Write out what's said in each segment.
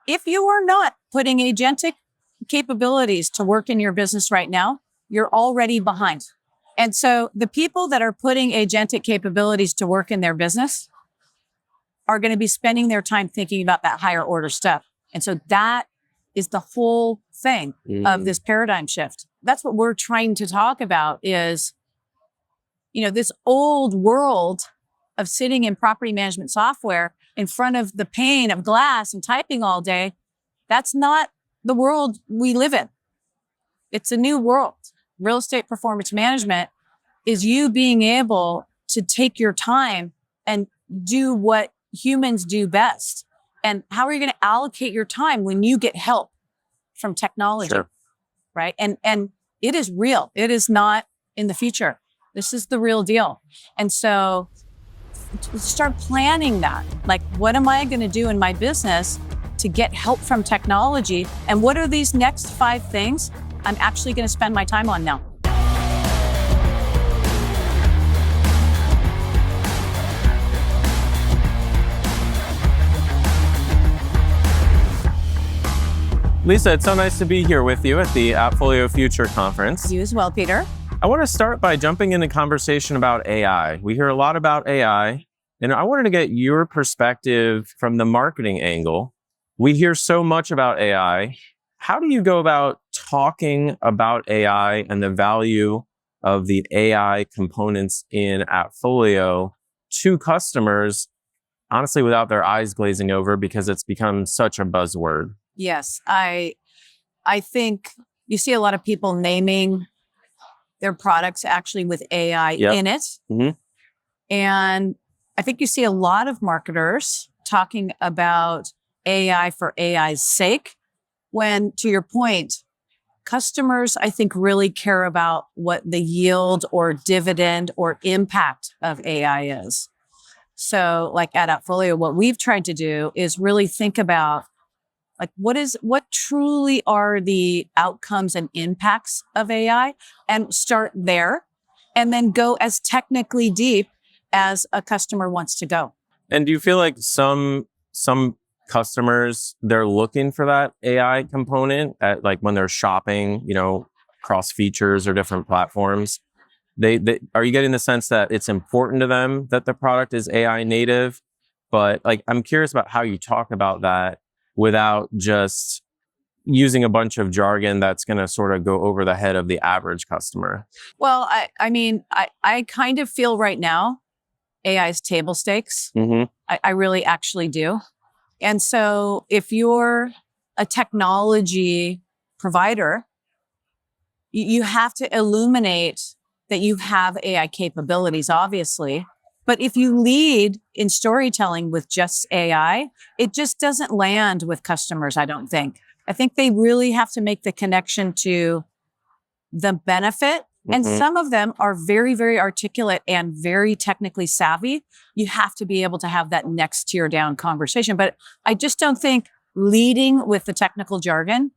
if you are not putting agentic capabilities to work in your business right now, you're already behind. And so the people that are putting agentic capabilities to work in their business are going to be spending their time thinking about that higher order stuff. And so that is the whole thing of this paradigm shift. That's what we're trying to talk about is, this old world of sitting in property management software in front of the pane of glass and typing all day. That's not the world we live in. It's a new world. Real estate performance management is you being able to take your time and do what humans do best. And how are you going to allocate your time when you get help from technology? Sure. Right? And it is real. It is not in the future. This is the real deal. And so start planning that. Like, what am I going to do in my business to get help from technology? And what are these next 5 things I'm actually going to spend my time on now? Lisa, it's so nice to be here with you at the AppFolio Future Conference. You as well, Peter. I want to start by jumping into conversation about AI. We hear a lot about AI, and I wanted to get your perspective from the marketing angle. We hear so much about AI. How do you go about talking about AI and the value of the AI components in AppFolio to customers, honestly, without their eyes glazing over because it's become such a buzzword? Yes, I think you see a lot of people naming their products actually with AI in it. Mm-hmm. And I think you see a lot of marketers talking about AI for AI's sake, when, to your point, customers, I think, really care about what the yield or dividend or impact of AI is. So like at AppFolio, what we've tried to do is really think about like, what truly are the outcomes and impacts of AI, and start there and then go as technically deep as a customer wants to go. And do you feel like some customers, they're looking for that AI component at like when they're shopping, across features or different platforms? They are you getting the sense that it's important to them that the product is AI native? But like, I'm curious about how you talk about that without just using a bunch of jargon that's going to sort of go over the head of the average customer. Well, I kind of feel right now AI is table stakes. Mm-hmm. I really actually do. And so if you're a technology provider, you have to illuminate that you have AI capabilities, obviously. But if you lead in storytelling with just AI, it just doesn't land with customers, I don't think. I think they really have to make the connection to the benefit. Mm-hmm. And some of them are very, very articulate and very technically savvy. You have to be able to have that next tier down conversation. But I just don't think leading with the technical jargon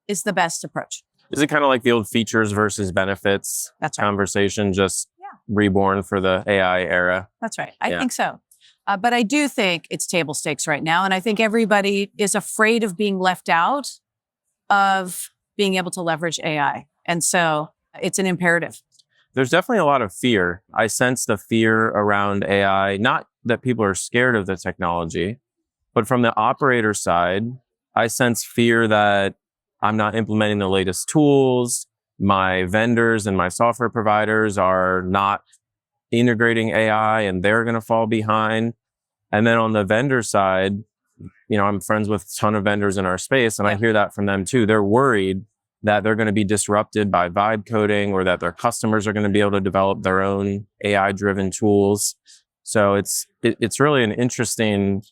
is the best approach. Is it kind of like the old features versus benefits conversation, just reborn for the AI era? That's right. I think so. But I do think it's table stakes right now. And I think everybody is afraid of being left out of being able to leverage AI. And so it's an imperative. There's definitely a lot of fear. I sense the fear around AI, not that people are scared of the technology, but from the operator side, I sense fear that I'm not implementing the latest tools. My vendors and my software providers are not integrating AI and they're going to fall behind. And then on the vendor side, I'm friends with a ton of vendors in our space, and I hear that from them too. They're worried that they're going to be disrupted by vibe coding, or that their customers are going to be able to develop their own AI driven tools. So it's really an interesting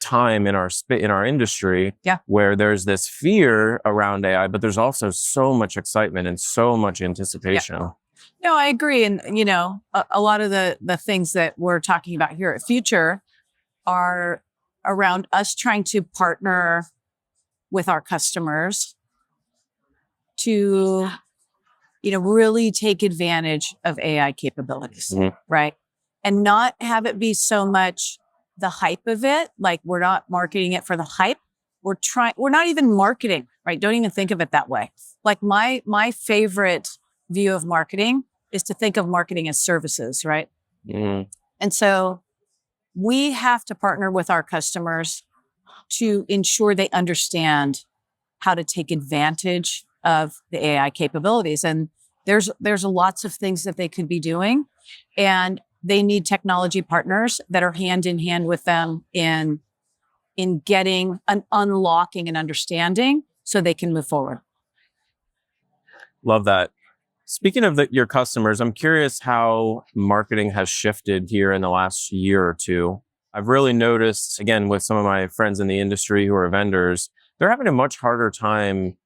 time in our industry where there's this fear around AI, but there's also so much excitement and so much anticipation. Yeah. No, I agree. And, a lot of the things that we're talking about here at Future are around us trying to partner with our customers to, really take advantage of AI capabilities, right? And not have it be so much the hype of it. Like, we're not marketing it for the hype, we're not even marketing, right? Don't even think of it that way. Like my favorite view of marketing is to think of marketing as services, right? Mm. And so we have to partner with our customers to ensure they understand how to take advantage of the AI capabilities. And there's lots of things that they could be doing, and they need technology partners that are hand in hand with them in getting an unlocking and understanding so they can move forward. Love that. Speaking of your customers, I'm curious how marketing has shifted here in the last year or two. I've really noticed, again, with some of my friends in the industry who are vendors, they're having a much harder time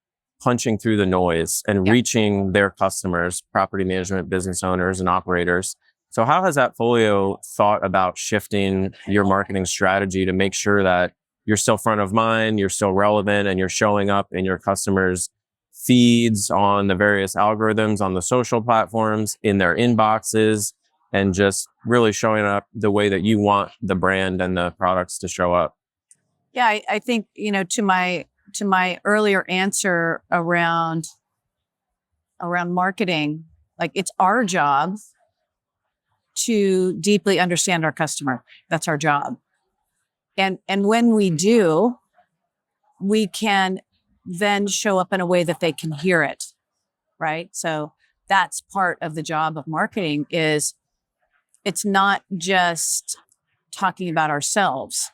punching through the noise and reaching their customers, property management business owners and operators. So how has AppFolio thought about shifting your marketing strategy to make sure that you're still front of mind, you're still relevant, and you're showing up in your customers' feeds, on the various algorithms, on the social platforms, in their inboxes, and just really showing up the way that you want the brand and the products to show up? Yeah, I think, to my earlier answer around marketing, like it's our job to deeply understand our customer. That's our job. And when we do, we can then show up in a way that they can hear it, right? So that's part of the job of marketing. Is it's not just talking about ourselves.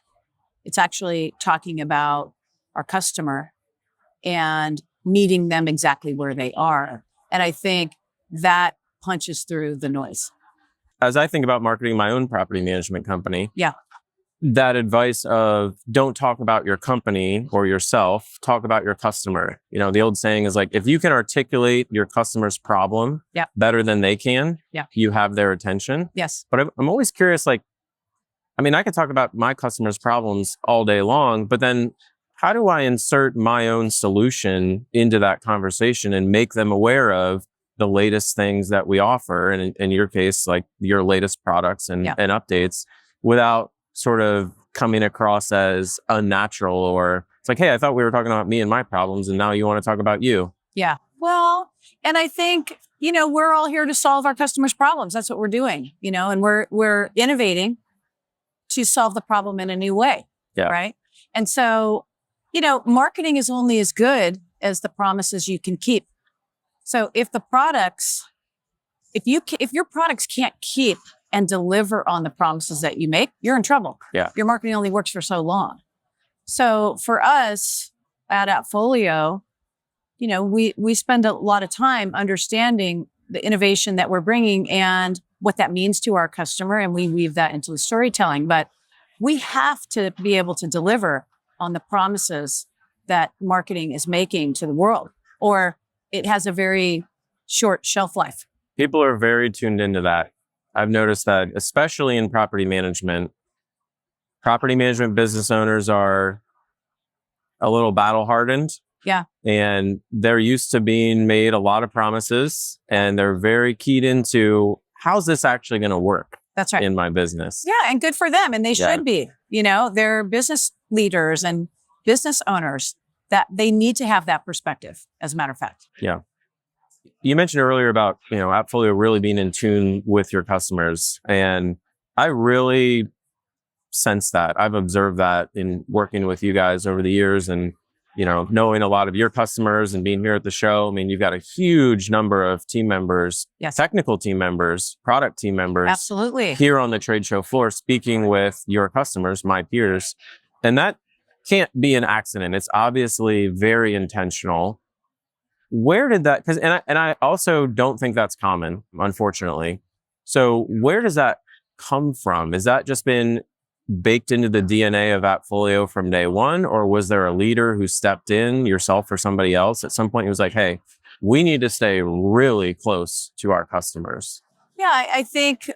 It's actually talking about our customer and meeting them exactly where they are. And I think that punches through the noise. As I think about marketing my own property management company, Yeah. that advice of don't talk about your company or yourself, talk about your customer. The old saying is like, if you can articulate your customer's problem better than they can, you have their attention. Yes. But I'm always curious, I could talk about my customer's problems all day long, but then how do I insert my own solution into that conversation and make them aware of the latest things that we offer? And in your case, like your latest products and updates, without sort of coming across as unnatural, or it's like, hey, I thought we were talking about me and my problems, and now you want to talk about you. Yeah. Well, and I think, we're all here to solve our customers' problems. That's what we're doing, and we're innovating to solve the problem in a new way. Yeah. Right. And so, marketing is only as good as the promises you can keep. So if your products can't keep and deliver on the promises that you make, you're in trouble. Yeah. Your marketing only works for so long. So for us at AppFolio, we spend a lot of time understanding the innovation that we're bringing and what that means to our customer, and we weave that into the storytelling. But we have to be able to deliver on the promises that marketing is making to the world, or it has a very short shelf life. People are very tuned into that. I've noticed that, especially in property management business owners are a little battle hardened. Yeah. And they're used to being made a lot of promises, and they're very keyed into how's this actually going to work? That's right. In my business. Yeah. And good for them. And they should be, they're business leaders and business owners, that they need to have that perspective, as a matter of fact. Yeah. You mentioned earlier about, AppFolio really being in tune with your customers. And I really sense that. I've observed that in working with you guys over the years, and, knowing a lot of your customers and being here at the show. I mean, you've got a huge number of team members, technical team members, product team members. Absolutely. Here on the trade show floor, speaking with your customers, my peers. And that can't be an accident. It's obviously very intentional. Where did that, and I also don't think that's common, unfortunately. So where does that come from? Has that just been baked into the DNA of AppFolio from day one? Or was there a leader who stepped in, yourself or somebody else, at some point who was like, hey, we need to stay really close to our customers? Yeah, I think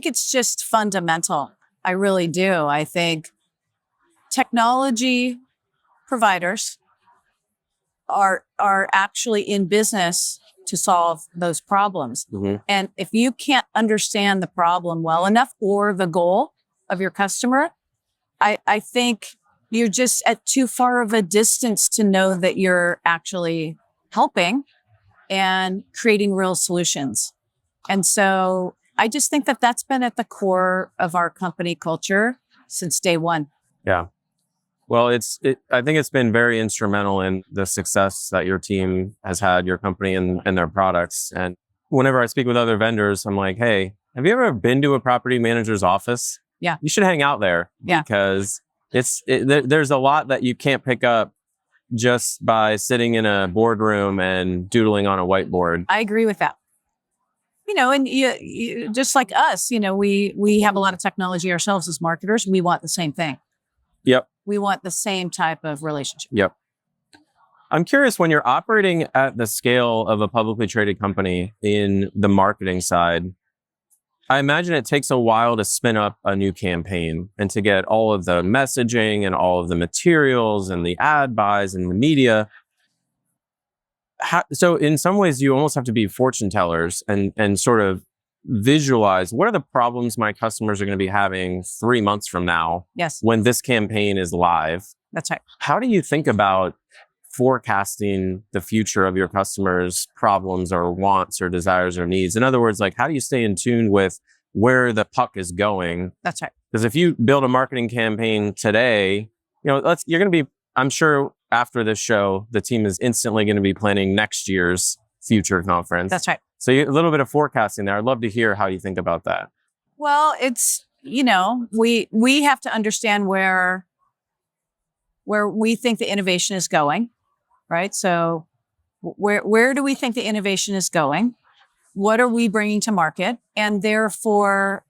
it's just fundamental. I really do. I think technology providers are actually in business to solve those problems. Mm-hmm. And if you can't understand the problem well enough, or the goal of your customer, I think You're just at too far of a distance to know that you're actually helping and creating real solutions. And so I just think that that's been at the core of our company culture since day one. Yeah. Well, I think it's been very instrumental in the success that your team has had, your company and their products. And whenever I speak with other vendors, I'm like, hey, have you ever been to a property manager's office? Yeah. You should hang out there because there's a lot that you can't pick up just by sitting in a boardroom and doodling on a whiteboard. I agree with that. And you just like us, we have a lot of technology ourselves as marketers. We want the same thing. Yep. We want the same type of relationship. Yep. I'm curious, when you're operating at the scale of a publicly traded company in the marketing side, I imagine it takes a while to spin up a new campaign and to get all of the messaging and all of the materials and the ad buys and the media. So in some ways, you almost have to be fortune tellers and sort of visualize what are the problems my customers are going to be having 3 months from now. Yes. When this campaign is live. That's right. How do you think about forecasting the future of your customers' problems or wants or desires or needs? In other words, like, how do you stay in tune with where the puck is going? That's right. Because if you build a marketing campaign today, you're going to be, I'm sure after this show, the team is instantly going to be planning next year's future conference. That's right. So a little bit of forecasting there. I'd love to hear how you think about that. Well, it's, we have to understand where we think the innovation is going, right? So where do we think the innovation is going? What are we bringing to market? And therefore,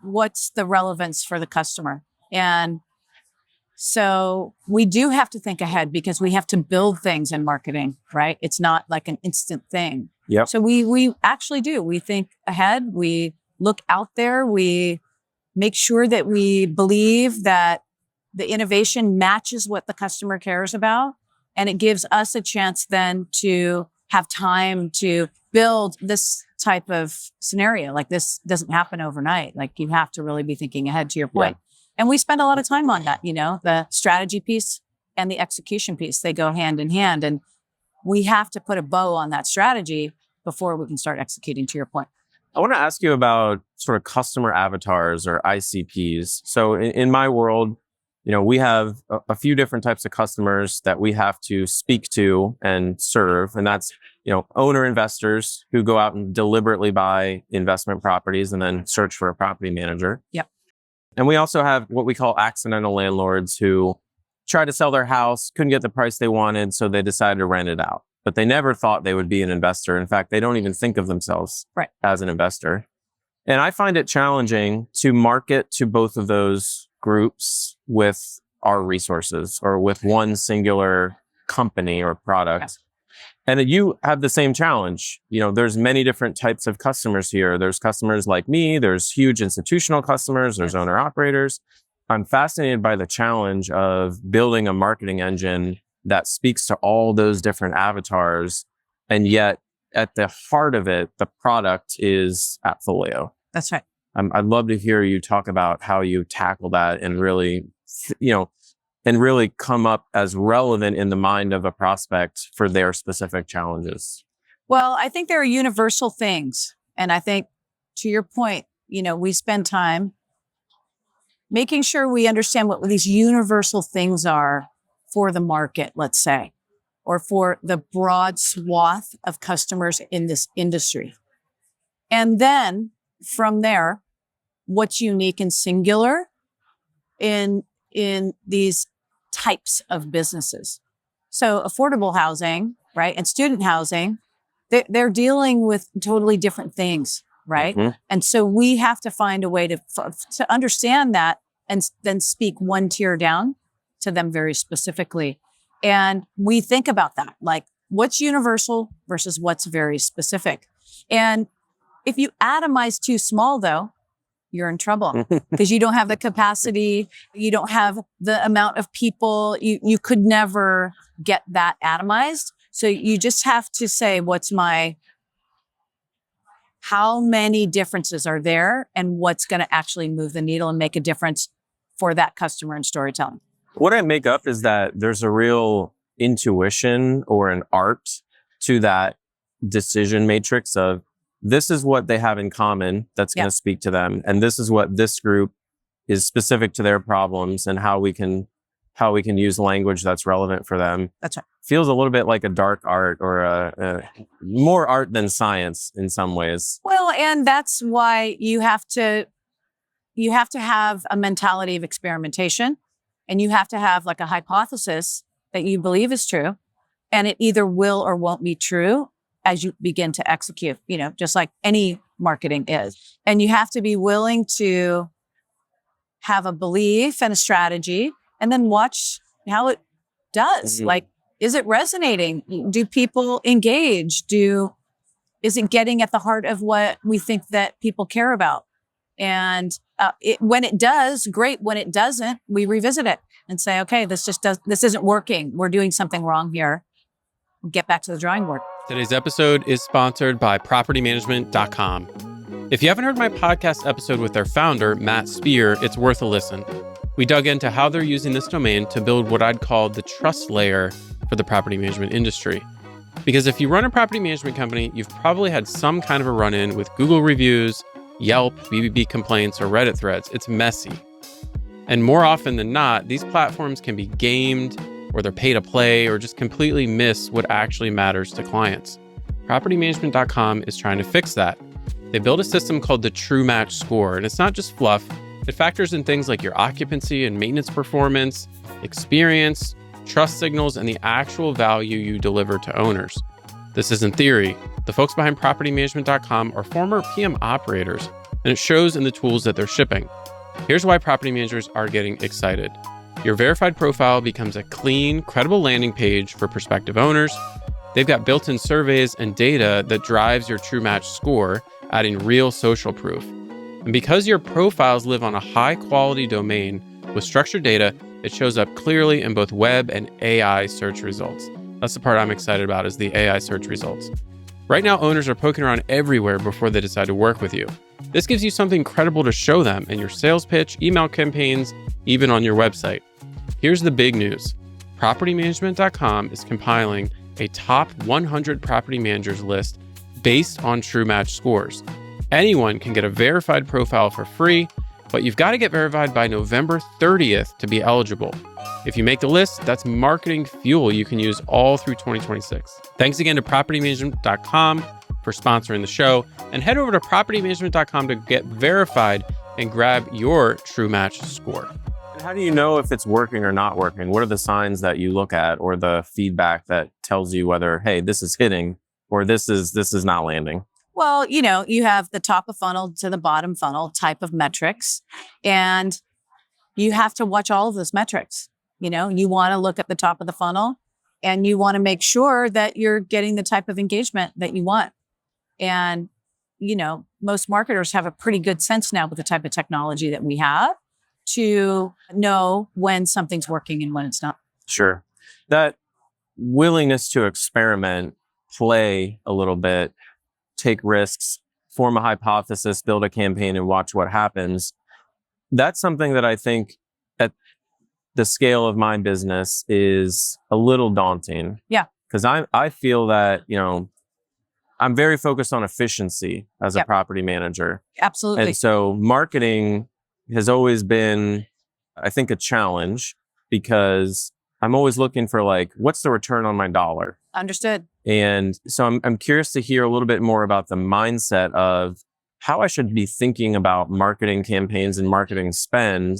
what's the relevance for the customer? And so we do have to think ahead because we have to build things in marketing, right? It's not like an instant thing. Yep. So we actually do. We think ahead. We look out there. We make sure that we believe that the innovation matches what the customer cares about. And it gives us a chance then to have time to build this type of scenario. Like, this doesn't happen overnight. Like, you have to really be thinking ahead, to your point. Yeah. And we spend a lot of time on that, the strategy piece and the execution piece, they go hand in hand. And we have to put a bow on that strategy before we can start executing, to your point. I want to ask you about sort of customer avatars or ICPs. So in my world, we have a few different types of customers that we have to speak to and serve. And that's, owner investors who go out and deliberately buy investment properties and then search for a property manager. Yep. And we also have what we call accidental landlords who tried to sell their house, couldn't get the price they wanted, so they decided to rent it out. But they never thought they would be an investor. In fact, they don't even think of themselves as an investor. And I find it challenging to market to both of those groups with our resources or with one singular company or product. And you have the same challenge. There's many different types of customers here. There's customers like me. There's huge institutional customers. There's owner operators. I'm fascinated by the challenge of building a marketing engine that speaks to all those different avatars. And yet at the heart of it, the product is AppFolio. That's right. I'd love to hear you talk about how you tackle that and really, and really come up as relevant in the mind of a prospect for their specific challenges. Well, I think there are universal things. And I think, to your point, we spend time making sure we understand what these universal things are for the market, let's say, or for the broad swath of customers in this industry. And then from there, what's unique and singular in these types of businesses. So affordable housing, right, and student housing, they're dealing with totally different things, right? Mm-hmm. And so we have to find a way to understand that and then speak one tier down to them very specifically. And we think about that, like what's universal versus what's very specific. And if you atomize too small, though, you're in trouble because you don't have the capacity. You don't have the amount of people. You could never get that atomized. So you just have to say, how many differences are there and what's going to actually move the needle and make a difference for that customer in storytelling. What I make up is that there's a real intuition or an art to that decision matrix of this is what they have in common that's going to speak to them. And this is what this group is specific to their problems and how we can use language that's relevant for them. That's right. Feels a little bit like a dark art or a more art than science in some ways. Well, and that's why you have to have a mentality of experimentation, and you have to have like a hypothesis that you believe is true, and it either will or won't be true as you begin to execute, just like any marketing is. And you have to be willing to have a belief and a strategy and then watch how it does. Mm-hmm. Like, is it resonating? Do people engage? Is it getting at the heart of what we think that people care about? And when it does, great. When it doesn't, we revisit it and say, okay, this isn't working. We're doing something wrong here. Get back to the drawing board. Today's episode is sponsored by propertymanagement.com. If you haven't heard my podcast episode with their founder, Matt Spear, it's worth a listen. We dug into how they're using this domain to build what I'd call the trust layer for the property management industry. Because if you run a property management company, you've probably had some kind of a run-in with Google reviews, Yelp, BBB complaints, or Reddit threads. It's messy. And more often than not, these platforms can be gamed, or they're pay to play, or just completely miss what actually matters to clients. Propertymanagement.com is trying to fix that. They built a system called the True Match Score, and it's not just fluff. It factors in things like your occupancy and maintenance performance, experience, trust signals, and the actual value you deliver to owners. This isn't theory. The folks behind propertymanagement.com are former PM operators, and it shows in the tools that they're shipping. Here's why property managers are getting excited. Your verified profile becomes a clean, credible landing page for prospective owners. They've got built-in surveys and data that drives your True Match score, adding real social proof. And because your profiles live on a high-quality domain with structured data, it shows up clearly in both web and AI search results. That's the part I'm excited about, is the AI search results. Right now, owners are poking around everywhere before they decide to work with you. This gives you something credible to show them in your sales pitch, email campaigns, even on your website. Here's the big news. Propertymanagement.com is compiling a top 100 property managers list based on True Match scores. Anyone can get a verified profile for free, but you've got to get verified by November 30th to be eligible. If you make the list, that's marketing fuel you can use all through 2026. Thanks again to propertymanagement.com for sponsoring the show, and head over to propertymanagement.com to get verified and grab your True Match score. And how do you know if it's working or not working? What are the signs that you look at, or the feedback that tells you whether, hey, this is hitting or this is not landing? Well, you have the top of funnel to the bottom funnel type of metrics, and you have to watch all of those metrics. You want to look at the top of the funnel, and you want to make sure that you're getting the type of engagement that you want. And, most marketers have a pretty good sense now with the type of technology that we have to know when something's working and when it's not. Sure. That willingness to experiment, play a little bit, take risks, form a hypothesis, build a campaign, and watch what happens. That's something that I think at the scale of my business is a little daunting. Yeah. Because I feel that, I'm very focused on efficiency as a property manager. Absolutely. And so marketing has always been, I think, a challenge, because I'm always looking for what's the return on my dollar? Understood. And so I'm curious to hear a little bit more about the mindset of how I should be thinking about marketing campaigns and marketing spend,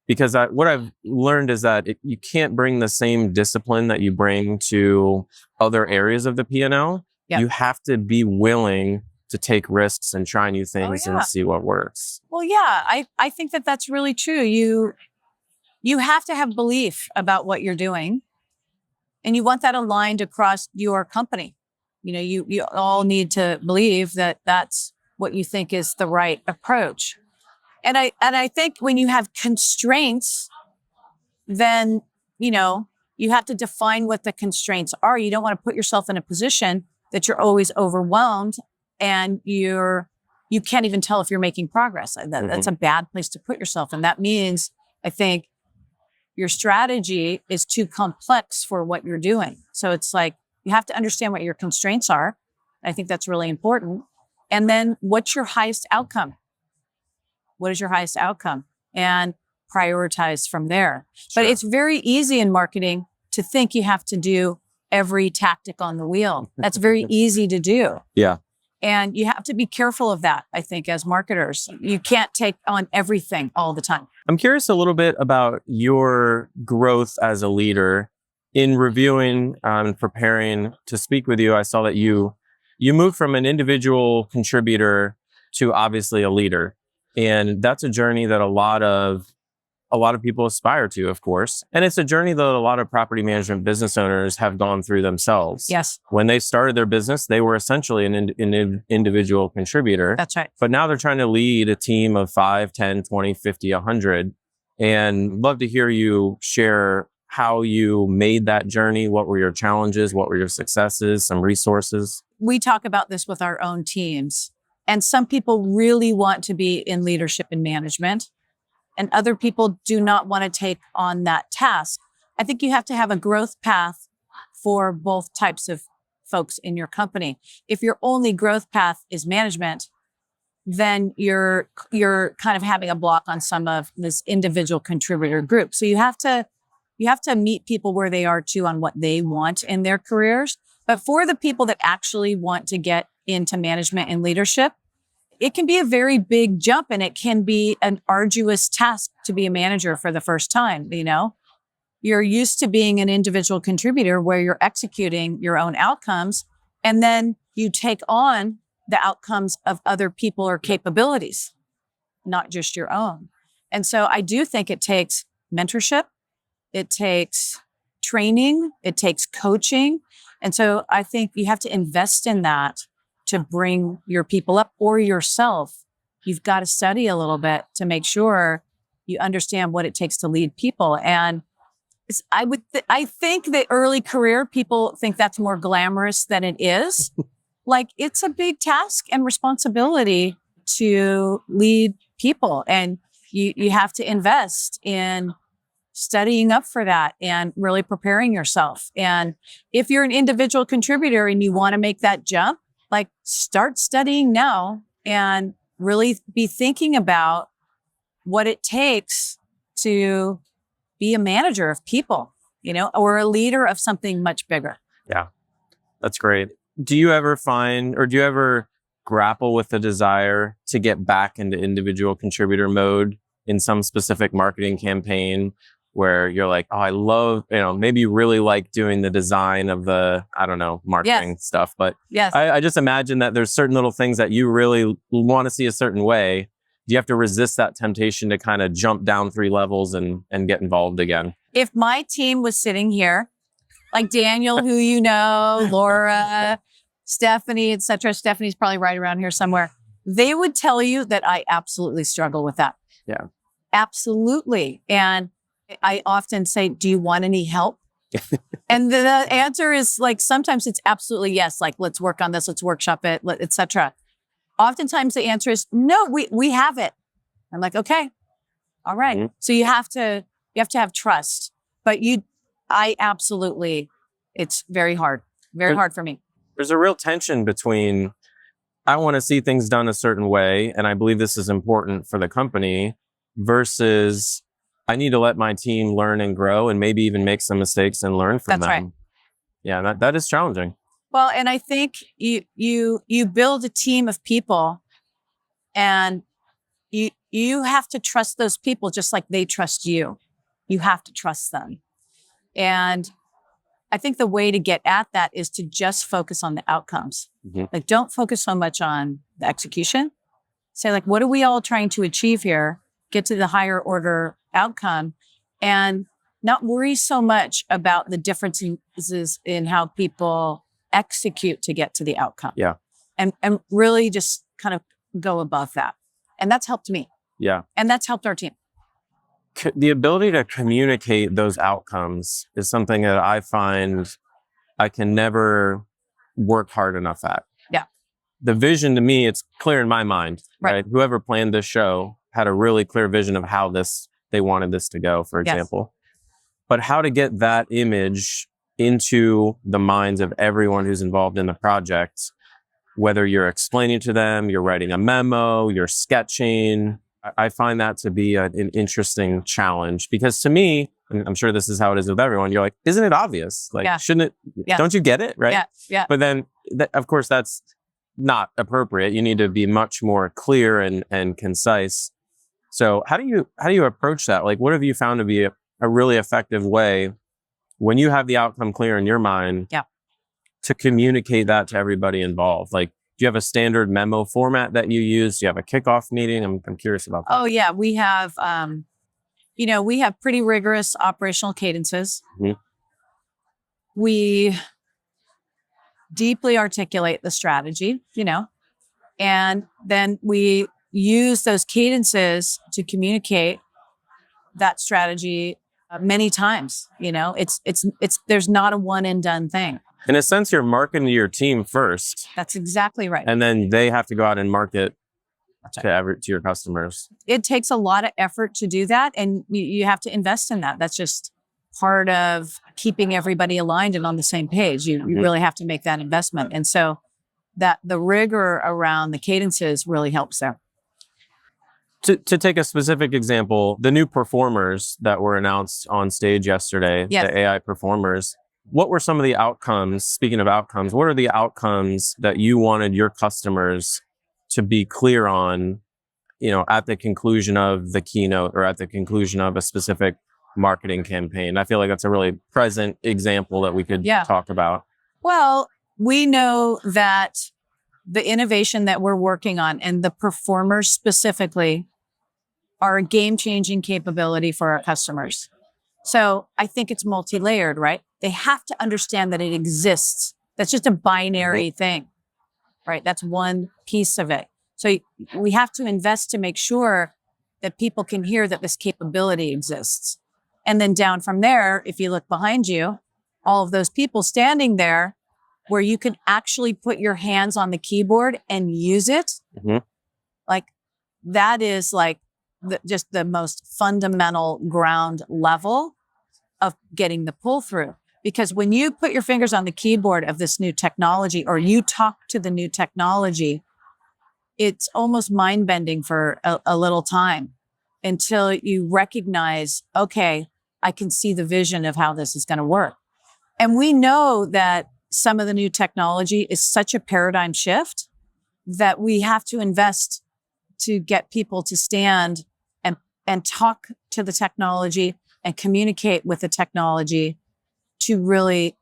because what I've learned is that you can't bring the same discipline that you bring to other areas of the P&L. Yep. You have to be willing to take risks and try new things and see what works. Well, yeah, I think that that's really true. You have to have belief about what you're doing, and you want that aligned across your company. You all need to believe that that's what you think is the right approach. And I think when you have constraints, then, you have to define what the constraints are. You don't want to put yourself in a position that you're always overwhelmed and you can't even tell if you're making progress. That's a bad place to put yourself. And that means, I think, your strategy is too complex for what you're doing. So it's like, you have to understand what your constraints are. I think that's really important. And then what's your highest outcome? What is your highest outcome? And prioritize from there. Sure. But it's very easy in marketing to think you have to do every tactic on the wheel. That's very easy to do. Yeah. And you have to be careful of that, I think, as marketers. You can't take on everything all the time. I'm curious a little bit about your growth as a leader. In reviewing and preparing to speak with you, I saw that you moved from an individual contributor to obviously a leader. And that's a journey that a lot of people aspire to, of course. And it's a journey that a lot of property management business owners have gone through themselves. Yes. When they started their business, they were essentially an individual contributor. That's right. But now they're trying to lead a team of 5, 10, 20, 50, 100. And love to hear you share how you made that journey. What were your challenges? What were your successes? Some resources? We talk about this with our own teams. And some people really want to be in leadership and management. And other people do not want to take on that task. I think you have to have a growth path for both types of folks in your company. If your only growth path is management, then you're kind of having a block on some of this individual contributor group. So you have to meet people where they are too on what they want in their careers. But for the people that actually want to get into management and leadership, it can be a very big jump, and it can be an arduous task to be a manager for the first time. You know, you're used to being an individual contributor where you're executing your own outcomes, and then you take on the outcomes of other people or capabilities, not just your own. And so I do think it takes mentorship. It takes training. It takes coaching. And so I think you have to invest in that to bring your people up, or yourself. You've got to study a little bit to make sure you understand what it takes to lead people. And I think the early career, people think that's more glamorous than it is. Like, it's a big task and responsibility to lead people. And you have to invest in studying up for that and really preparing yourself. And if you're an individual contributor and you want to make that jump, like, start studying now and really be thinking about what it takes to be a manager of people, you know, or a leader of something much bigger. Yeah, that's great. Do you ever find, or do you ever grapple with the desire to get back into individual contributor mode in some specific marketing campaign where you're like, oh, I love, maybe you really like doing the design of the, marketing stuff. But yes. I just imagine that there's certain little things that you really want to see a certain way. Do you have to resist that temptation to kind of jump down 3 levels and get involved again? If my team was sitting here, like Daniel, who you know, Laura, Stephanie, etc. Stephanie's probably right around here somewhere. They would tell you that I absolutely struggle with that. Yeah. Absolutely. And I often say, do you want any help? And the answer is, like, sometimes it's absolutely yes. Like, let's work on this, let's workshop it, etc. Oftentimes the answer is no, we have it. I'm like, okay, all right. Mm-hmm. So you have to have trust, but I absolutely, it's very hard for me. There's a real tension between, I want to see things done a certain way, and I believe this is important for the company, versus I need to let my team learn and grow and maybe even make some mistakes and learn from them. That's right. Yeah, that is challenging. Well, and I think you build a team of people, and you have to trust those people just like they trust you. You have to trust them. And I think the way to get at that is to just focus on the outcomes. Mm-hmm. Like, don't focus so much on the execution. Say, like, what are we all trying to achieve here? Get to the higher order outcome, and not worry so much about the differences in how people execute to get to the outcome. Yeah. And really just kind of go above that. And that's helped me. Yeah. And that's helped our team. The ability to communicate those outcomes is something that I find I can never work hard enough at. Yeah. The vision, to me, it's clear in my mind, right? Whoever planned this show had a really clear vision of how they wanted this to go, for example. but how to get that image into the minds of everyone who's involved in the project, whether you're explaining to them, you're writing a memo, you're sketching. I find that to be an interesting challenge because to me, and I'm sure this is how it is with everyone, you're like, isn't it obvious? Like, shouldn't it, don't you get it? Right. Yeah. But then of course that's not appropriate. You need to be much more clear and concise. So how do you approach that? Like, what have you found to be a really effective way when you have the outcome clear in your mind to communicate that to everybody involved? Like, do you have a standard memo format that you use? Do you have a kickoff meeting? I'm curious about that. Oh yeah, we have, we have pretty rigorous operational cadences. Mm-hmm. We deeply articulate the strategy, and then we use those cadences to communicate that strategy many times. It's there's not a one and done thing. In a sense, you're marketing to your team first. That's exactly right. And then they have to go out and market to your customers. It takes a lot of effort to do that. And you have to invest in that. That's just part of keeping everybody aligned and on the same page. You really have to make that investment. And so that the rigor around the cadences really helps there. To take a specific example, the new performers that were announced on stage yesterday, the AI performers, what were some of the outcomes? Speaking of outcomes, what are the outcomes that you wanted your customers to be clear on, at the conclusion of the keynote or at the conclusion of a specific marketing campaign? I feel like that's a really present example that we could talk about. Well, we know that the innovation that we're working on and the performers specifically are a game-changing capability for our customers. So I think it's multi-layered, right? They have to understand that it exists. That's just a binary thing, right? That's one piece of it. So we have to invest to make sure that people can hear that this capability exists. And then down from there, if you look behind you, all of those people standing there where you can actually put your hands on the keyboard and use it, like that is like just the most fundamental ground level of getting the pull through. Because when you put your fingers on the keyboard of this new technology or you talk to the new technology, it's almost mind bending for a little time until you recognize, okay, I can see the vision of how this is going to work. And we know that some of the new technology is such a paradigm shift that we have to invest to get people to stand and talk to the technology and communicate with the technology to really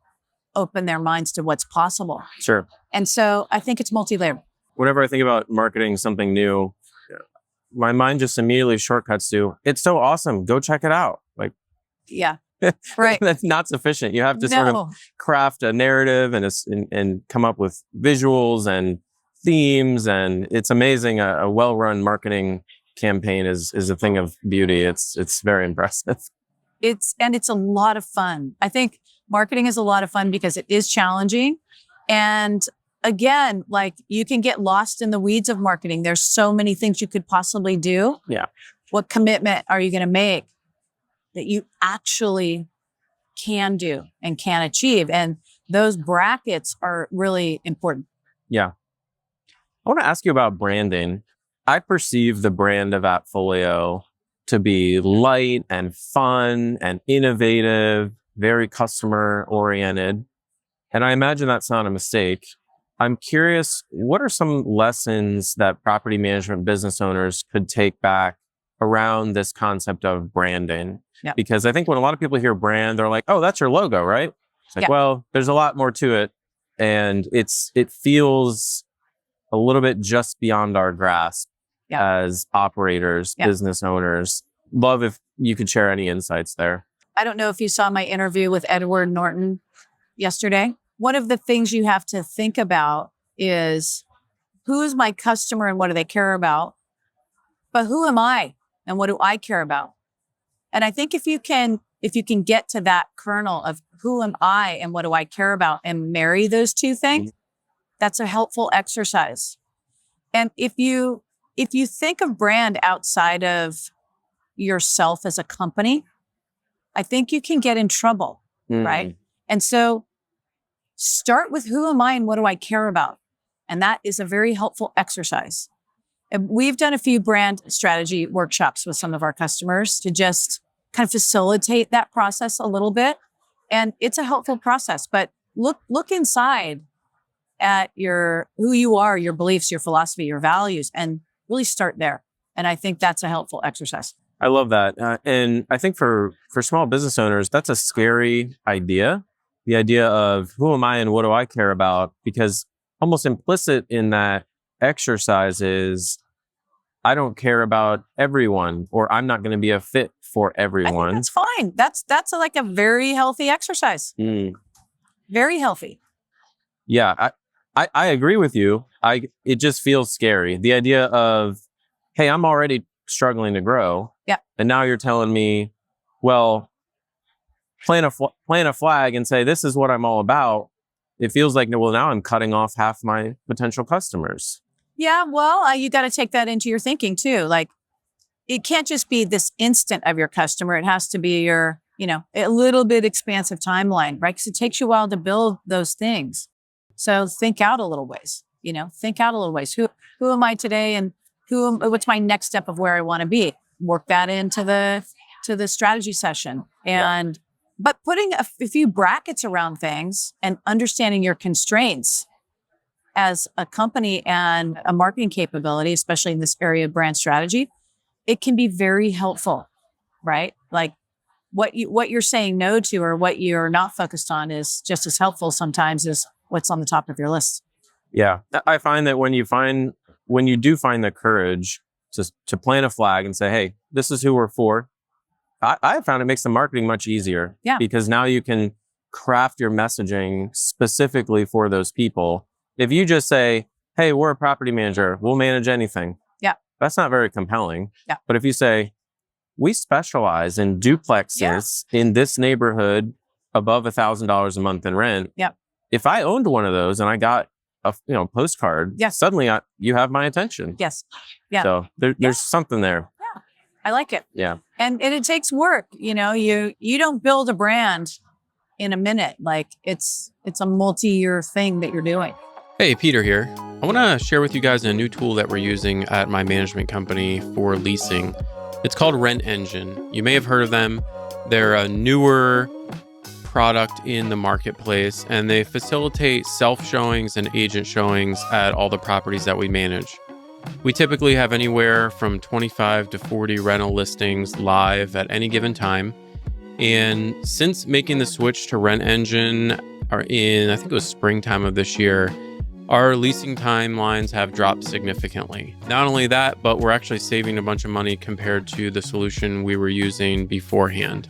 open their minds to what's possible. Sure. And so I think it's multi-layered. Whenever I think about marketing something new, my mind just immediately shortcuts to, it's so awesome, go check it out. Like, right. That's not sufficient. You have to sort of craft a narrative and come up with visuals and themes. And it's amazing. A well-run marketing campaign is a thing of beauty. It's very impressive. It's a lot of fun. I think marketing is a lot of fun because it is challenging. And again, like you can get lost in the weeds of marketing. There's so many things you could possibly do. Yeah. What commitment are you going to make that you actually can do and can achieve? And those brackets are really important. Yeah. I want to ask you about branding. I perceive the brand of AppFolio to be light and fun and innovative, very customer oriented. And I imagine that's not a mistake. I'm curious, what are some lessons that property management business owners could take back around this concept of branding? Yeah. Because I think when a lot of people hear brand, they're like, oh, that's your logo, right? It's like, well, there's a lot more to it. And it feels a little bit just beyond our grasp as operators, business owners. Love if you could share any insights there. I don't know if you saw my interview with Edward Norton yesterday. One of the things you have to think about is who is my customer and what do they care about? But who am I and what do I care about? And I think if you can get to that kernel of who am I and what do I care about and marry those two things, that's a helpful exercise. And if you think of brand outside of yourself as a company, I think you can get in trouble, right? And so start with who am I and what do I care about? And that is a very helpful exercise. And we've done a few brand strategy workshops with some of our customers to just kind of facilitate that process a little bit. And it's a helpful process, but look inside at who you are, your beliefs, your philosophy, your values, and really start there. And I think that's a helpful exercise. I love that. And I think for small business owners, that's a scary idea. The idea of who am I and what do I care about? Because almost implicit in that exercise is I don't care about everyone, or I'm not going to be a fit for everyone. I think that's fine. That's like a very healthy exercise. Very healthy. Yeah, I agree with you. It just feels scary. The idea of, hey, I'm already struggling to grow. Yeah. And now you're telling me, well, plant a flag and say, this is what I'm all about. It feels like, well, now I'm cutting off half my potential customers. Yeah, well, you got to take that into your thinking too. Like, it can't just be this instant of your customer. It has to be your, a little bit expansive timeline, right? Because it takes you a while to build those things. So think out a little ways, think out a little ways. Who am I today, and what's my next step of where I want to be? Work that into the strategy session. But putting a few brackets around things and understanding your constraints as a company and a marketing capability, especially in this area of brand strategy, it can be very helpful, right? Like what you're saying no to or what you're not focused on is just as helpful sometimes as what's on the top of your list. Yeah. I find that when you do find the courage to plant a flag and say, hey, this is who we're for, I found it makes the marketing much easier. Yeah. Because now you can craft your messaging specifically for those people. If you just say, hey, we're a property manager, we'll manage anything. Yeah. That's not very compelling. Yeah. But if you say, we specialize in duplexes in this neighborhood above $1,000 a month in rent. Yeah. If I owned one of those and I got a postcard, yes, suddenly you have my attention. Yes. Yeah. So there's something there. Yeah. I like it. Yeah. And it takes work. You don't build a brand in a minute. Like it's a multi-year thing that you're doing. Hey, Peter here. I want to share with you guys a new tool that we're using at my management company for leasing. It's called RentEngine. You may have heard of them. They're a newer product in the marketplace, and they facilitate self-showings and agent showings at all the properties that we manage. We typically have anywhere from 25 to 40 rental listings live at any given time. And since making the switch to RentEngine I think it was springtime of this year, our leasing timelines have dropped significantly. Not only that, but we're actually saving a bunch of money compared to the solution we were using beforehand.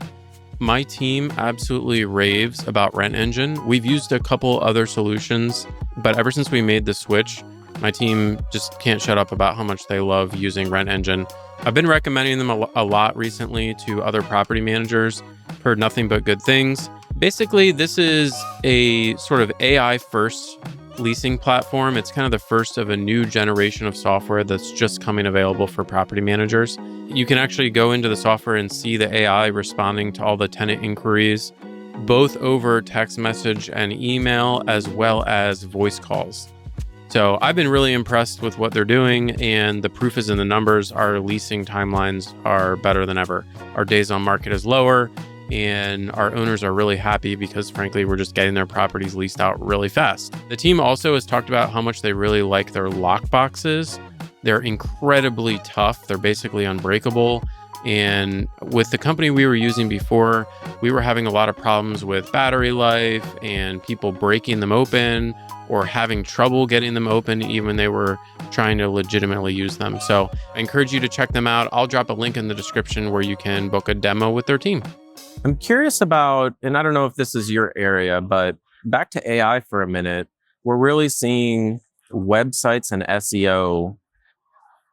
My team absolutely raves about RentEngine. We've used a couple other solutions, but ever since we made the switch, my team just can't shut up about how much they love using RentEngine. I've been recommending them a lot recently to other property managers. Heard nothing but good things. Basically, this is a sort of AI-first leasing platform. It's kind of the first of a new generation of software that's just coming available for property managers. You can actually go into the software and see the AI responding to all the tenant inquiries, both over text message and email, as well as voice calls. So I've been really impressed with what they're doing, and the proof is in the numbers. Our leasing timelines are better than ever. Our days on market is lower, and our owners are really happy because, frankly, we're just getting their properties leased out really fast. The team also has talked about how much they really like their lock boxes. They're incredibly tough. They're basically unbreakable. And with the company we were using before, we were having a lot of problems with battery life and people breaking them open or having trouble getting them open even when they were trying to legitimately use them. So I encourage you to check them out. I'll drop a link in the description where you can book a demo with their team. I'm curious about, and I don't know if this is your area, but back to AI for a minute, we're really seeing websites and SEO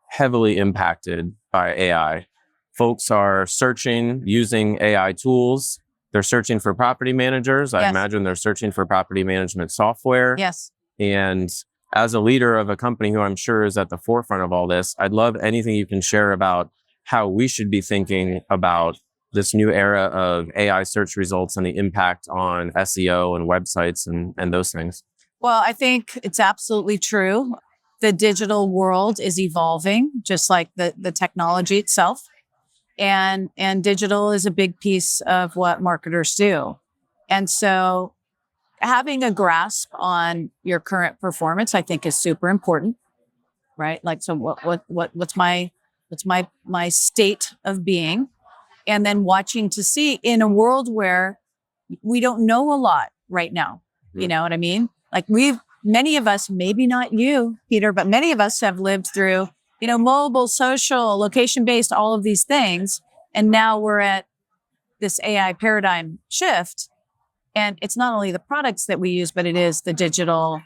heavily impacted by AI. Folks are searching using AI tools. They're searching for property managers. I imagine they're searching for property management software. Yes. And as a leader of a company who I'm sure is at the forefront of all this, I'd love anything you can share about how we should be thinking about this new era of AI search results and the impact on SEO and websites and those things? Well, I think it's absolutely true. The digital world is evolving, just like the technology itself. And digital is a big piece of what marketers do. And so having a grasp on your current performance, I think, is super important, right? Like, so what's my state of being? And then watching to see in a world where we don't know a lot right now. You know what I mean? Like many of us, maybe not you, Peter, but many of us have lived through, mobile, social, location-based, all of these things. And now we're at this AI paradigm shift. And it's not only the products that we use, but it is the digital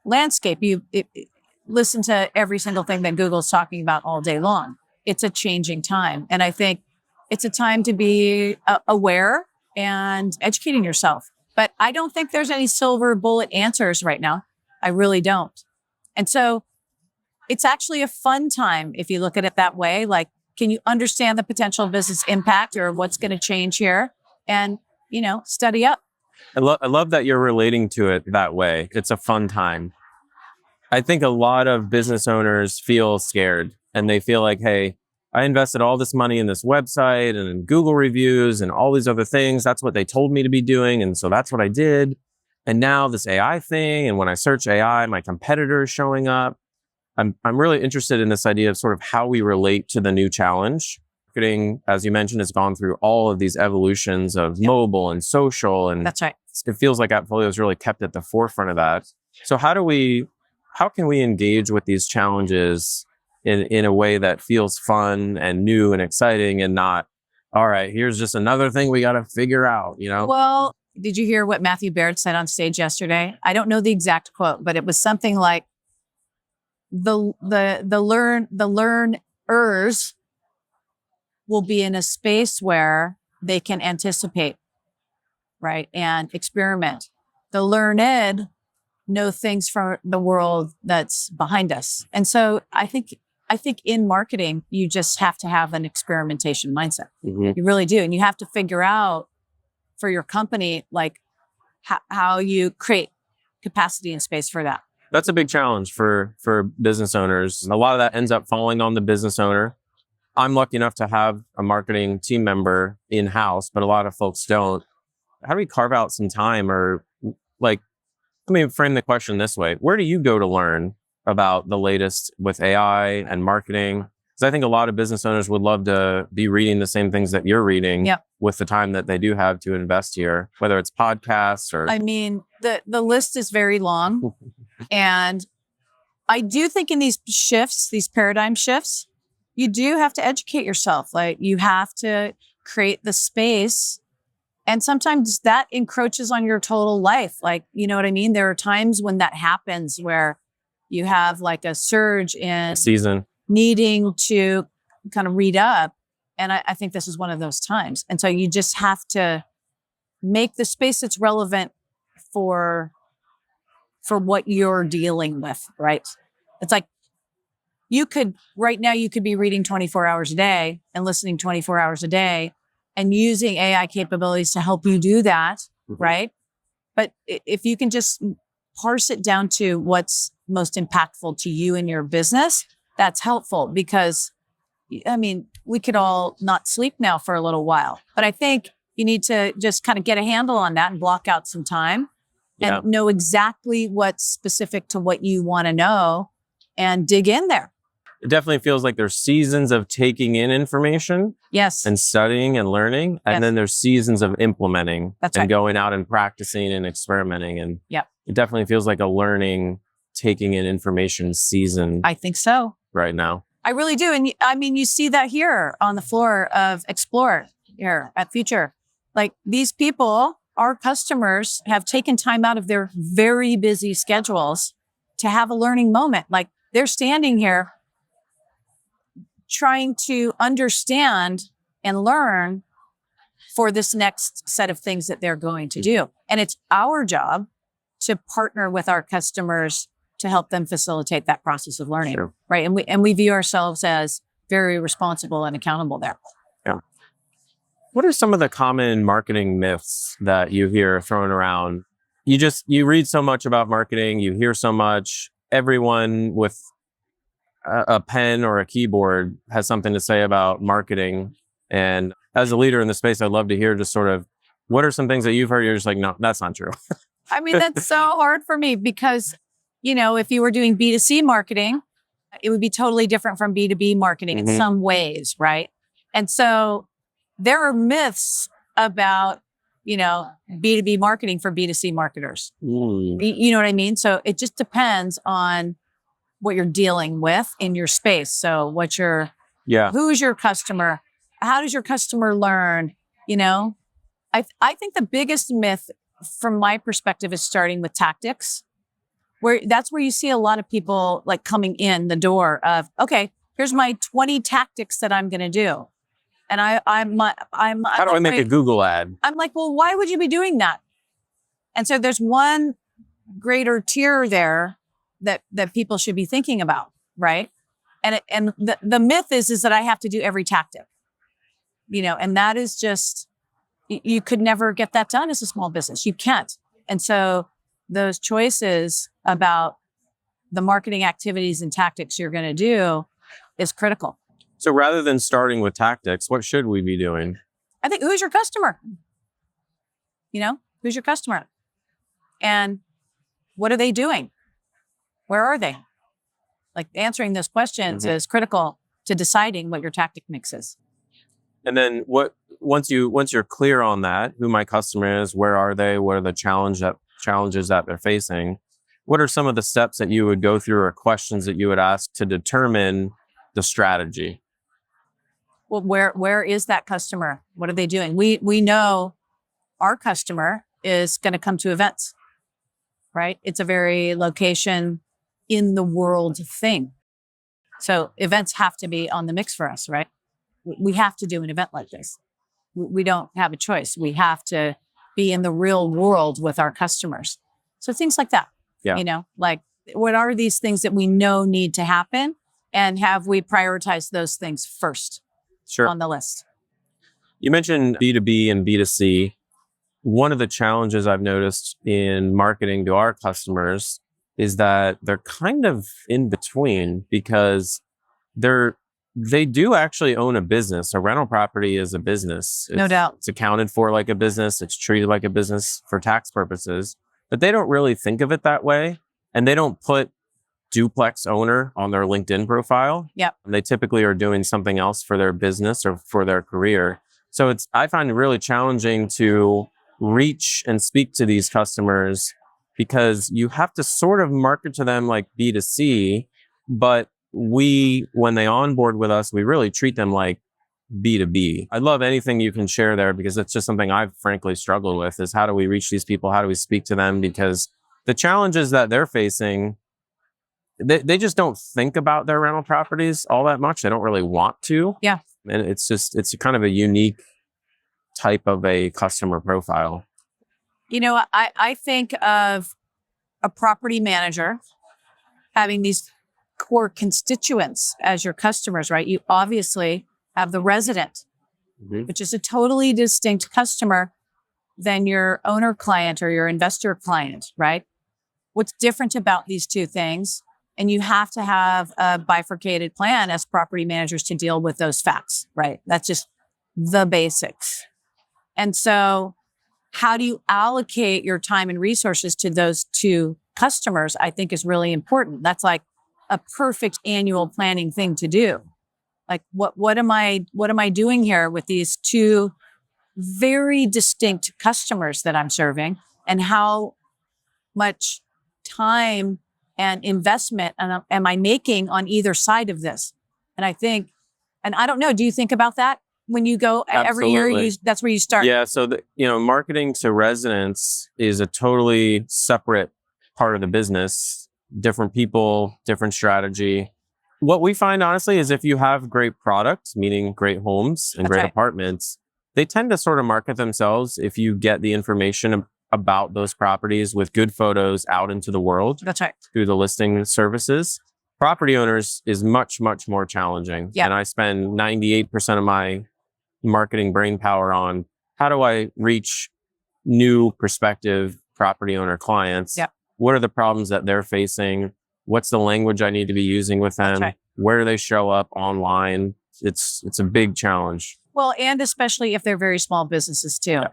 landscape. Listen to every single thing that Google's talking about all day long. It's a changing time. And I think it's a time to be aware and educating yourself. But I don't think there's any silver bullet answers right now. I really don't. And so it's actually a fun time if you look at it that way. Like, can you understand the potential business impact or what's going to change here? And, study up. I love that you're relating to it that way. It's a fun time. I think a lot of business owners feel scared and they feel like, hey, I invested all this money in this website and in Google reviews and all these other things. That's what they told me to be doing. And so that's what I did. And now this AI thing. And when I search AI, my competitor is showing up. I'm really interested in this idea of sort of how we relate to the new challenge. Marketing, as you mentioned, has gone through all of these evolutions of mobile and social. And that's right. It feels like AppFolio has really kept at the forefront of that. So how can we engage with these challenges in a way that feels fun and new and exciting and not, all right, here's just another thing we got to figure out, Well, did you hear what Matthew Baird said on stage yesterday? I don't know the exact quote, but it was something like the learners will be in a space where they can anticipate, right? And experiment. The learned know things from the world that's behind us. And so I think in marketing, you just have to have an experimentation mindset. Mm-hmm. You really do. And you have to figure out for your company, like how you create capacity and space for that. That's a big challenge for business owners. A lot of that ends up falling on the business owner. I'm lucky enough to have a marketing team member in-house, but a lot of folks don't. How do we carve out some time or let me frame the question this way. Where do you go to learn about the latest with AI and marketing? Because I think a lot of business owners would love to be reading the same things that you're reading with the time that they do have to invest here, whether it's podcasts or... I mean, the list is very long. And I do think in these shifts, these paradigm shifts, you do have to educate yourself. Like, you have to create the space. And sometimes that encroaches on your total life. Like, you know what I mean? There are times when that happens where you have like a surge in season needing to kind of read up. And I think this is one of those times. And so you just have to make the space that's relevant for what you're dealing with, right? It's like right now you could be reading 24 hours a day and listening 24 hours a day and using AI capabilities to help you do that, right? But if you can just parse it down to what's most impactful to you and your business, that's helpful because, I mean, we could all not sleep now for a little while. But I think you need to just kind of get a handle on that and block out some time and know exactly what's specific to what you want to know and dig in there. It definitely feels like there's seasons of taking in information. Yes. And studying and learning. And then there's seasons of implementing and going out and practicing and experimenting. And it definitely feels like a learning, taking in information season. I think so. Right now. I really do. And I mean, you see that here on the floor of Explore here at Future. Like, these people, our customers, have taken time out of their very busy schedules to have a learning moment. Like, they're standing here trying to understand and learn for this next set of things that they're going to do. And it's our job to partner with our customers to help them facilitate that process of learning. Sure. Right. And we view ourselves as very responsible and accountable there. Yeah. What are some of the common marketing myths that you hear thrown around? You read so much about marketing, you hear so much. Everyone with a pen or a keyboard has something to say about marketing. And as a leader in the space, I'd love to hear just sort of what are some things that you've heard you're just like, no, that's not true. I mean, that's so hard for me because, if you were doing B2C marketing, it would be totally different from B2B marketing in some ways, right? And so there are myths about, B2B marketing for B2C marketers. You know what I mean? So it just depends on what you're dealing with in your space. So who's your customer? How does your customer learn? I think the biggest myth from my perspective is starting with tactics, that's where you see a lot of people like coming in the door of, okay, here's my 20 tactics that I'm going to do. And how do I make a Google ad? I'm like, well, why would you be doing that? And so there's one greater tier there that people should be thinking about, right? And the myth is that I have to do every tactic, and that is just, you could never get that done as a small business. You can't. And so those choices about the marketing activities and tactics you're going to do is critical. So rather than starting with tactics, what should we be doing? I think, who's your customer? Who's your customer? And what are they doing? Where are they? Like, answering those questions is critical to deciding what your tactic mix is. And then once you're clear on that, who my customer is, where are they, what are the challenges that they're facing, what are some of the steps that you would go through or questions that you would ask to determine the strategy? Well, where is that customer? What are they doing? We know our customer is going to come to events, right? It's a very location in the world thing. So events have to be on the mix for us, right? We have to do an event like this. We don't have a choice. We have to be in the real world with our customers. So things like that, like what are these things that we know need to happen? And have we prioritized those things first on the list? You mentioned B2B and B2C. One of the challenges I've noticed in marketing to our customers is that they're kind of in between because they do actually own a business. A rental property is a business. No doubt. It's accounted for like a business. It's treated like a business for tax purposes, but they don't really think of it that way. And they don't put duplex owner on their LinkedIn profile. Yep. They typically are doing something else for their business or for their career. So I find it really challenging to reach and speak to these customers because you have to sort of market to them like B2C, but when they onboard with us, we really treat them like B2B. I'd love anything you can share there because it's just something I've frankly struggled with is how do we reach these people? How do we speak to them? Because the challenges that they're facing, they just don't think about their rental properties all that much. They don't really want to. Yeah. And it's kind of a unique type of a customer profile. I think of a property manager having these core constituents as your customers, right? You obviously have the resident, which is a totally distinct customer than your owner client or your investor client, right? What's different about these two things? And you have to have a bifurcated plan as property managers to deal with those facts, right? That's just the basics. And so how do you allocate your time and resources to those two customers, I think is really important. That's like a perfect annual planning thing to do. Like what am I doing here with these two very distinct customers that I'm serving, and how much time and investment am I making on either side of this? And I think, and I don't know, do you think about that when you go every year? That's where you start. Yeah. So marketing to residents is a totally separate part of the business. Different people, different strategy. What we find honestly is if you have great products, meaning great homes and great apartments, they tend to sort of market themselves if you get the information about those properties with good photos out into the world. That's right. Through the listing services. Property owners is much, much more challenging. Yeah. And I spend 98% of my marketing brain power on how do I reach new prospective property owner clients? Yep. What are the problems that they're facing? What's the language I need to be using with them? That's right. Where do they show up online? It's a big challenge. Well, and especially if they're very small businesses too. Yeah.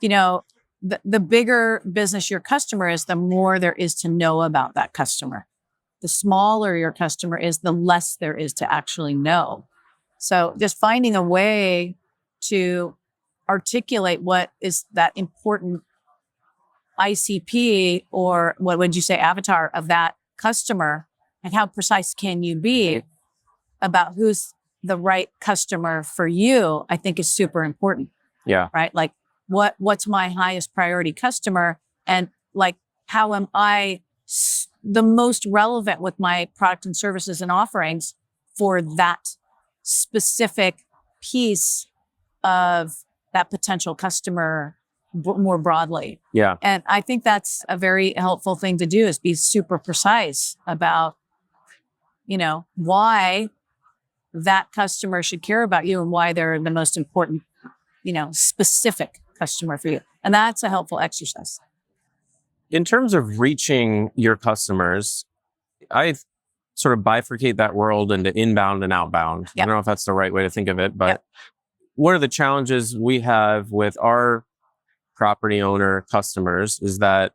You know, the bigger business your customer is, the more there is to know about that customer. The smaller your customer is, the less there is to actually know. So just finding a way to articulate what is that important ICP, or what would you say, avatar of that customer, and how precise can you be about who's the right customer for you, I think is super important. Yeah. Right? Like what's my highest priority customer, and like how am I the most relevant with my product and services and offerings for that specific piece of that potential customer more broadly. Yeah. And I think that's a very helpful thing to do, is be super precise about, why that customer should care about you and why they're the most important, specific customer for you. And that's a helpful exercise. In terms of reaching your customers, I sort of bifurcate that world into inbound and outbound. Yep. I don't know if that's the right way to think of it, but Yep. One of the challenges we have with our property owner customers is that,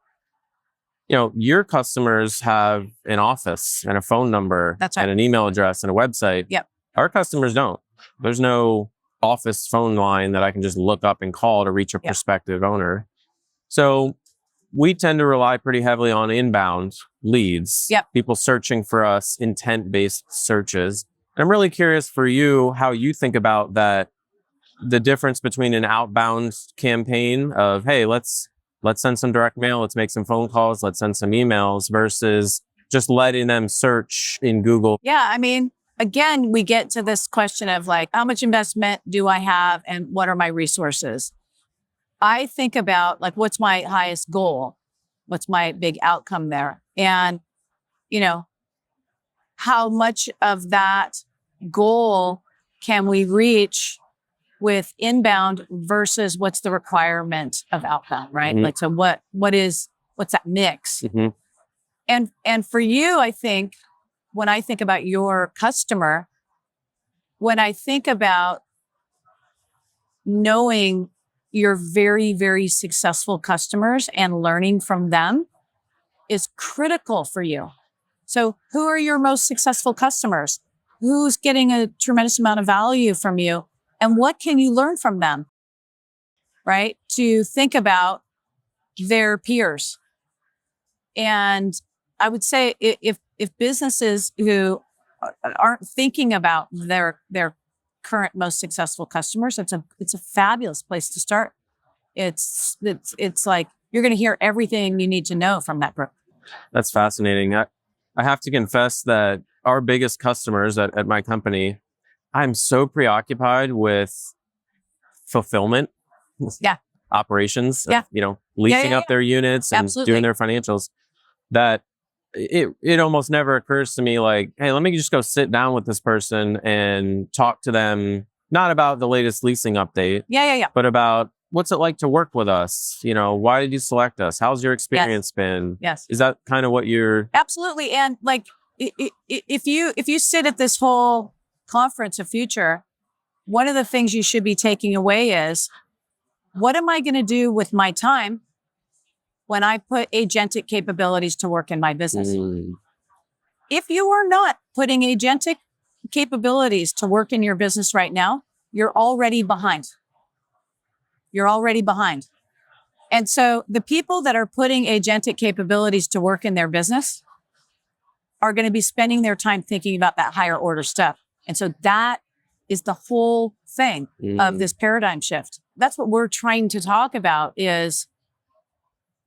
your customers have an office and a phone number. That's right. And an email address and a website. Yep. Our customers don't. There's no office phone line that I can just look up and call to reach a Yep. prospective owner. So we tend to rely pretty heavily on inbound leads. Yep. People searching for us, intent-based searches. And I'm really curious for you, how you think about that, the difference between an outbound campaign of, hey, let's send some direct mail, let's make some phone calls, let's send some emails, versus just letting them search in Google. Yeah. I mean, again, we get to this question of like, how much investment do I have and what are my resources? I think about like, what's my highest goal? What's my big outcome there? And, how much of that goal can we reach with inbound versus what's the requirement of outbound, right? Mhm. Like, so what's that mix? Mm-hmm. And for you, I think, when I think about your customer, when I think about knowing your very, very successful customers and learning from them is critical for you. So who are your most successful customers? Who's getting a tremendous amount of value from you? And what can you learn from them, right? To think about their peers. And I would say if businesses who aren't thinking about their current most successful customers, it's a fabulous place to start. It's like you're going to hear everything you need to know from that group. That's fascinating. I have to confess that our biggest customers at my company, I'm so preoccupied with fulfillment. Yeah. Operations. Yeah. Leasing up their units and Absolutely. doing their financials, that it almost never occurs to me like, hey, let me just go sit down with this person and talk to them, not about the latest leasing update. Yeah. But about what's it like to work with us? Why did you select us? How's your experience been? Yes. Is that kind of what you're... Absolutely. And like, if you sit at this whole conference of future, one of the things you should be taking away is, what am I going to do with my time when I put agentic capabilities to work in my business? If you are not putting agentic capabilities to work in your business right now, you're already behind. You're already behind. And so the people that are putting agentic capabilities to work in their business are going to be spending their time thinking about that higher order stuff. And so that is the whole thing of this paradigm shift. That's what we're trying to talk about is,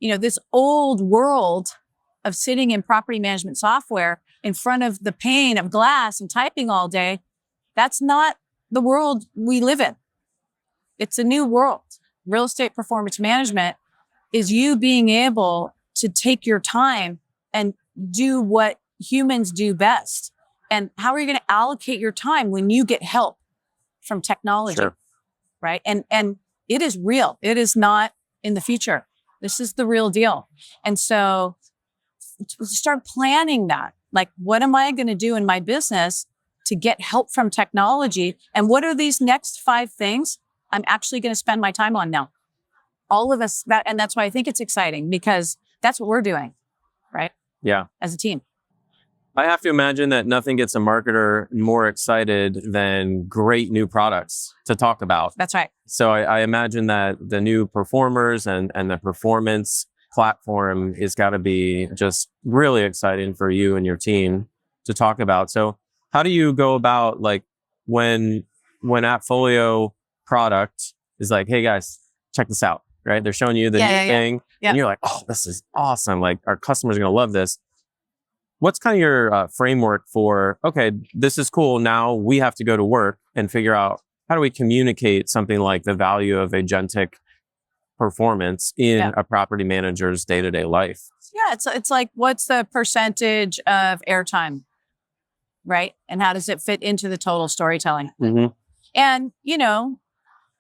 this old world of sitting in property management software in front of the pane of glass and typing all day. That's not the world we live in. It's a new world. Real estate performance management is you being able to take your time and do what humans do best. And how are you going to allocate your time when you get help from technology? Sure. right? And it is real. It is not in the future. This is the real deal. And so start planning that. Like, what am I going to do in my business to get help from technology? And what are these next 5 things I'm actually going to spend my time on now? All of us, and that's why I think it's exciting, because that's what we're doing, right? Yeah. As a team. I have to imagine that nothing gets a marketer more excited than great new products to talk about. That's right. So I imagine that the new performers and the performance platform is got to be just really exciting for you and your team to talk about. So how do you go about, like, when AppFolio product is like, hey guys, check this out, right? They're showing you the new thing and you're like, oh, this is awesome. Like, our customers are going to love this. What's kind of your framework for, okay, this is cool. Now we have to go to work and figure out, how do we communicate something like the value of agentic performance in a property manager's day-to-day life? Yeah, it's like, what's the percentage of airtime, right? And how does it fit into the total storytelling? Mm-hmm. And,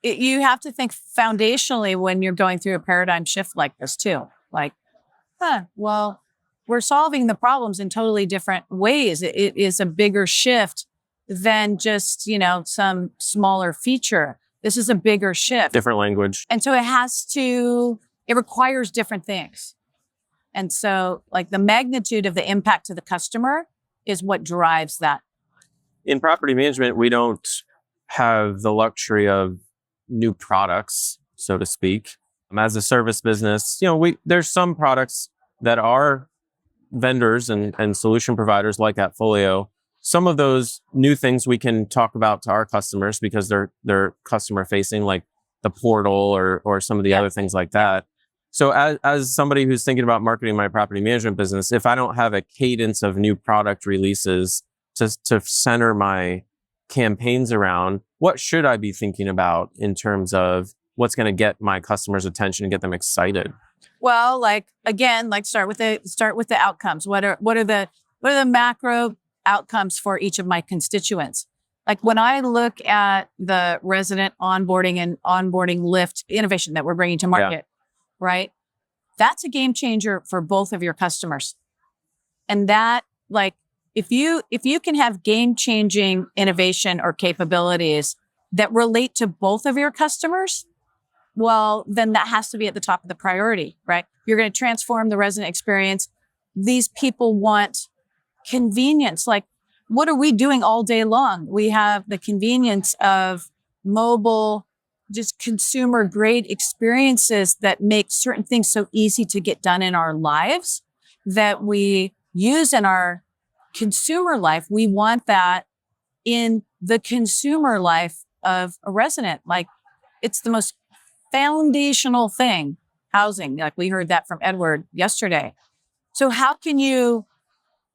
you have to think foundationally when you're going through a paradigm shift like this too. Like, well, we're solving the problems in totally different ways. It is a bigger shift than just, some smaller feature. This is a bigger shift. Different language. And so it requires different things. And so, like, the magnitude of the impact to the customer is what drives that. In property management, we don't have the luxury of new products, so to speak. As a service business, there's some products that are vendors and solution providers like AppFolio. Some of those new things we can talk about to our customers because they're customer facing, like the portal or some of the other things like that. So as somebody who's thinking about marketing my property management business, if I don't have a cadence of new product releases to center my campaigns around, what should I be thinking about in terms of what's going to get my customers' attention and get them excited? Well, start with the outcomes. What are the macro outcomes for each of my constituents? Like, when I look at the resident onboarding and onboarding lift innovation that we're bringing to market, right? That's a game changer for both of your customers. And that, like, if you can have game changing innovation or capabilities that relate to both of your customers, well, then that has to be at the top of the priority, right? You're going to transform the resident experience. These people want convenience. Like, what are we doing all day long? We have the convenience of mobile, just consumer grade experiences that make certain things so easy to get done in our lives that we use in our consumer life. We want that in the consumer life of a resident. Like, it's the most foundational thing, housing. Like, we heard that from Edward yesterday. So how can you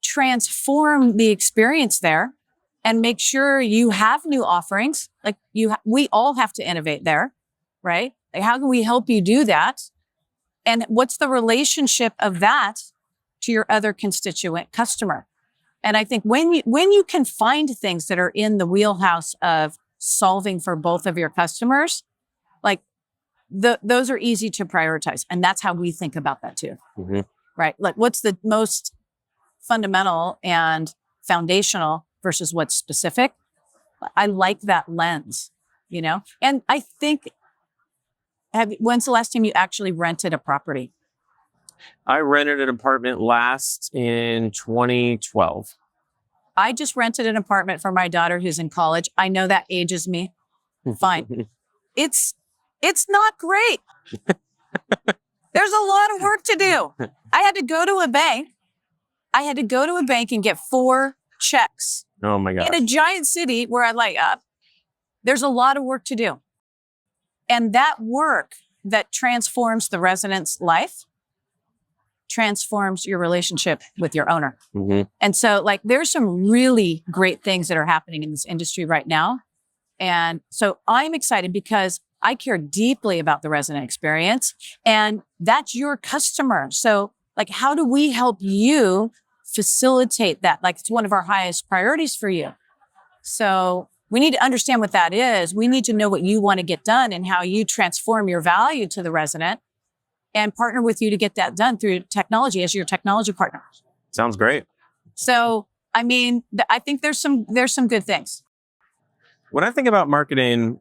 transform the experience there and make sure you have new offerings? Like, we all have to innovate there, right? Like, how can we help you do that? And what's the relationship of that to your other constituent customer? And I think when you can find things that are in the wheelhouse of solving for both of your customers, like, those are easy to prioritize. And that's how we think about that too. Mm-hmm. Right? Like, what's the most fundamental and foundational versus what's specific? I like that lens, And I think, when's the last time you actually rented a property? I rented an apartment last in 2012. I just rented an apartment for my daughter who's in college. I know that ages me. Fine. It's not great. There's a lot of work to do. I had to go to a bank. And get 4 checks. Oh my gosh. In a giant city where there's a lot of work to do. And that work that transforms the resident's life transforms your relationship with your owner. Mm-hmm. And so, there's some really great things that are happening in this industry right now. And so I'm excited because I care deeply about the resident experience, and that's your customer. So, how do we help you facilitate that? It's one of our highest priorities for you. So We need to understand what that is. We need to know what you want to get done and how you transform your value to the resident and partner with you to get that done through technology as your technology partner. Sounds great. So, I mean, I think there's some good things. When I think about marketing,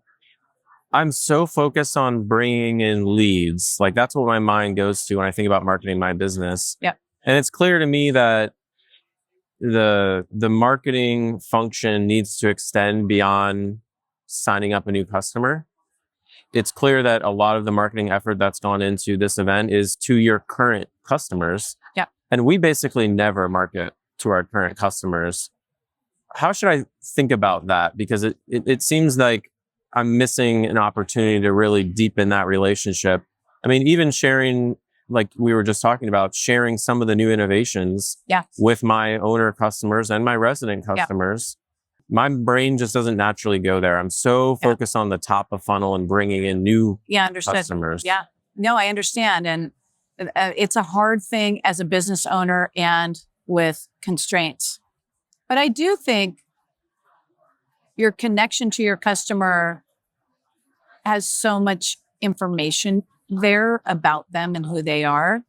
I'm so focused on bringing in leads. Like that's what my mind goes to when I think about marketing my business. Yeah. And it's clear to me that the marketing function needs to extend beyond signing up a new customer. It's clear that a lot of the marketing effort that's gone into this event is to your current customers. Yeah. And we basically never market to our current customers. How should I think about that? Because it seems like I'm missing an opportunity to really deepen that relationship. I mean, even sharing, like we were just talking about, sharing some of the new innovations with my owner customers and my resident customers. My brain just doesn't naturally go there. I'm so focused on the top of funnel and bringing in new customers. Yeah, no, I understand. And it's a hard thing as a business owner and with constraints. But I do think your connection to your customer has so much information there about them and who they are.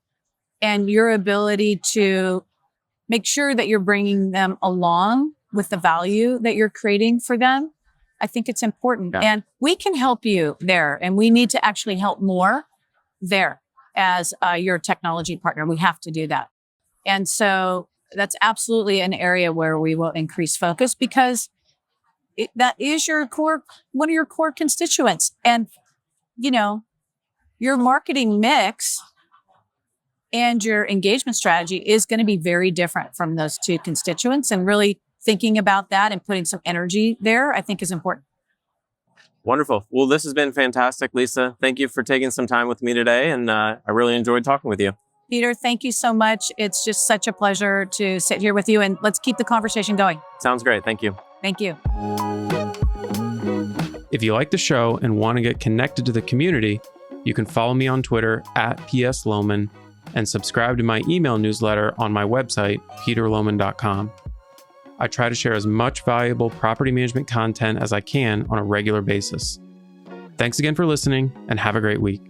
And your ability to make sure that you're bringing them along with the value that you're creating for them, I think it's important. And we can help you there. And we need to actually help more there as your technology partner. We have to do that. And so that's absolutely an area where we will increase focus because that is one of your core constituents. And, you know, your marketing mix and your engagement strategy is going to be very different from those two constituents. And really thinking about that and putting some energy there, I think is important. Wonderful. Well, this has been fantastic, Lisa. Thank you for taking some time with me today. And I really enjoyed talking with you. Peter, thank you so much. It's just such a pleasure to sit here with you, and let's keep the conversation going. Sounds great. Thank you. Thank you. If you like the show and want to get connected to the community, you can follow me on Twitter @PSLoman and subscribe to my email newsletter on my website, peterlohmann.com. I try to share as much valuable property management content as I can on a regular basis. Thanks again for listening, and have a great week.